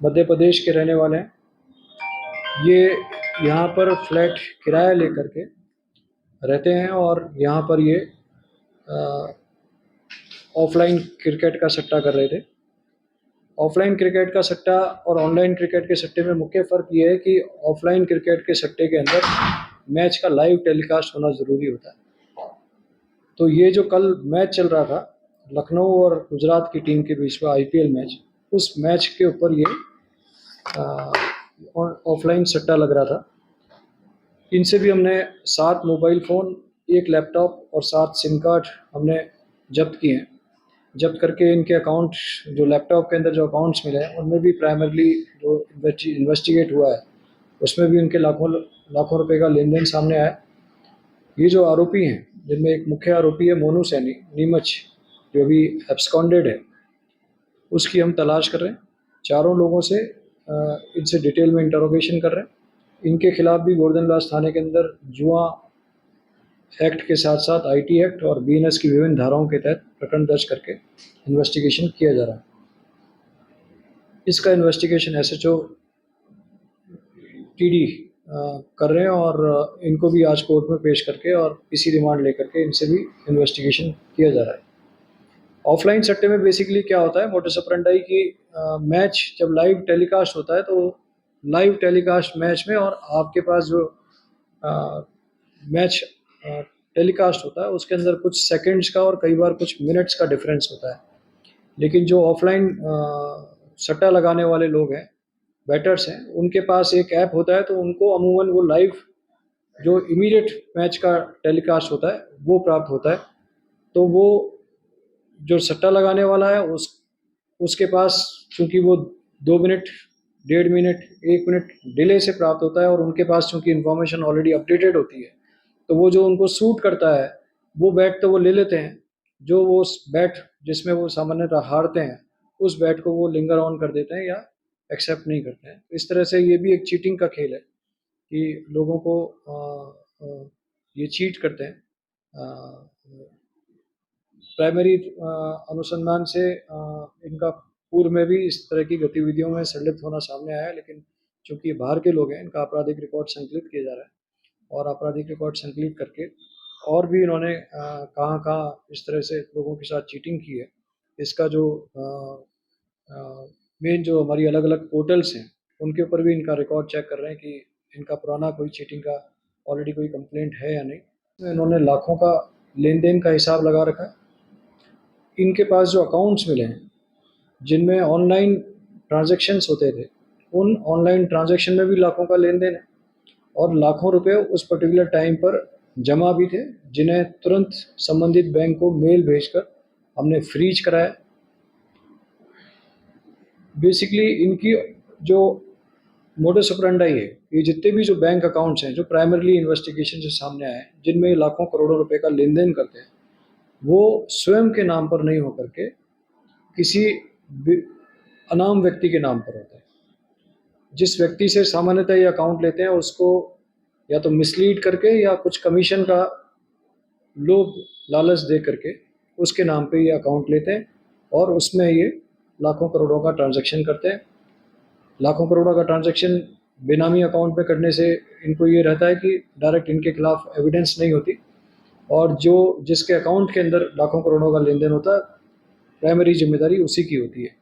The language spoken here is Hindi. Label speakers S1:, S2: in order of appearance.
S1: मध्य प्रदेश के रहने वाले हैं। ये यहाँ पर फ्लैट किराया लेकर के रहते हैं और यहाँ पर ये ऑफलाइन क्रिकेट का सट्टा कर रहे थे। ऑफलाइन क्रिकेट का सट्टा और ऑनलाइन क्रिकेट के सट्टे में मुख्य फ़र्क ये है कि ऑफलाइन क्रिकेट के सट्टे के अंदर मैच का लाइव टेलीकास्ट होना ज़रूरी होता है। तो ये जो कल मैच चल रहा था लखनऊ और गुजरात की टीम के बीच में आईपीएल मैच, उस मैच के ऊपर ये ऑफलाइन सट्टा लग रहा था। इनसे भी हमने 7 मोबाइल फ़ोन, 1 लैपटॉप और 7 सिम कार्ड हमने जब्त किए हैं। जब्त करके इनके अकाउंट, जो लैपटॉप के अंदर जो अकाउंट्स मिले हैं उनमें भी प्राइमरली जो इन्वेस्टिगेट हुआ है उसमें भी उनके लाखों रुपए का लेन देन सामने आया। ये जो आरोपी हैं, जिनमें एक मुख्य आरोपी है मोनू सैनी नीमच, जो अभी एब्सकॉन्डेड है, उसकी हम तलाश कर रहे हैं। चारों लोगों से इनसे डिटेल में इंटरोगेशन कर रहे हैं। इनके खिलाफ भी गोवर्धनदास थाने के अंदर जुआ एक्ट के साथ साथ आईटी एक्ट और बीएनएस की विभिन्न धाराओं के तहत प्रकरण दर्ज करके इन्वेस्टिगेशन किया जा रहा है। इसका इन्वेस्टिगेशन एसएचओ टीडी कर रहे हैं और इनको भी आज कोर्ट में पेश करके और पीसी रिमांड लेकर के इनसे भी इन्वेस्टिगेशन किया जा रहा है। ऑफलाइन सट्टे में बेसिकली क्या होता है, मोटस ऑपरेंडाई की मैच जब लाइव टेलीकास्ट होता है तो लाइव टेलीकास्ट मैच में और आपके पास जो मैच टेलीकास्ट होता है उसके अंदर कुछ सेकंड्स का और कई बार कुछ मिनट्स का डिफरेंस होता है। लेकिन जो ऑफलाइन सट्टा लगाने वाले लोग हैं, बैटर्स हैं, उनके पास एक ऐप होता है तो उनको अमूमन वो लाइव जो इमीडिएट मैच का टेलीकास्ट होता है वो प्राप्त होता है। तो वो जो सट्टा लगाने वाला है उसके पास चूँकि वो 2 मिनट, 1.5 मिनट, 1 मिनट डिले से प्राप्त होता है और उनके पास चूँकि इन्फॉर्मेशन ऑलरेडी अपडेटेड होती है, तो वो जो उनको सूट करता है वो बैट तो वो ले लेते हैं। जो वो उस बैट जिसमें वो सामान्यतः हारते हैं उस बैट को वो लिंगर ऑन कर देते हैं या एक्सेप्ट नहीं करते हैं। इस तरह से ये भी एक चीटिंग का खेल है कि लोगों को ये चीट करते हैं। प्राइमरी अनुसंधान से इनका पूर्व में भी इस तरह की गतिविधियों में संलिप्त होना सामने आया है, लेकिन चूँकि ये बाहर के लोग हैं, इनका आपराधिक रिकॉर्ड संकलित किया जा रहा है और आपराधिक रिकॉर्ड संकलित करके और भी इन्होंने कहाँ-कहाँ इस तरह से लोगों के साथ चीटिंग की है, इसका जो मेन जो हमारी अलग-अलग पोर्टल्स हैं, उनके ऊपर भी इनका रिकॉर्ड चेक कर रहे हैं कि इनका पुराना कोई चीटिंग का ऑलरेडी कोई कंप्लेंट है या नहीं। तो इन्होंने लाखों का लेन-देन का हिसाब लगा रखा है। इनके पास जो अकाउंट्स मिले हैं, जिनमें ऑनलाइन ट्रांज़ैक्शंस होते थे, उन ऑनलाइन ट्रांज़ैक्शन में भी लाखों का लेन-देन है और लाखों रुपए उस पर्टिकुलर टाइम पर जमा भी थे, जिन्हें तुरंत संबंधित बैंक को मेल भेजकर हमने फ्रीज कराया। बेसिकली इनकी जो मोडस ऑपरेंडाई है, ये जितने भी जो बैंक अकाउंट्स हैं, जो प्राइमरीली इन्वेस्टिगेशन से सामने आए हैं, जिनमें लाखों करोड़ों रुपए का लेन-देन करते हैं, वो स्वयं के नाम पर नहीं होकर के किसी अनाम व्यक्ति के नाम पर होता है। जिस व्यक्ति से सामान्यतः ये अकाउंट लेते हैं उसको या तो मिसलीड करके या कुछ कमीशन का लोभ लालच दे करके उसके नाम पे ये अकाउंट लेते हैं और उसमें ये लाखों करोड़ों का ट्रांजैक्शन करते हैं। लाखों करोड़ों का ट्रांजैक्शन बेनामी अकाउंट पे करने से इनको ये रहता है कि डायरेक्ट इनके खिलाफ एविडेंस नहीं होती और जो जिसके अकाउंट के अंदर लाखों करोड़ों का लेन देन होता है, प्राइमरी जिम्मेदारी उसी की होती है।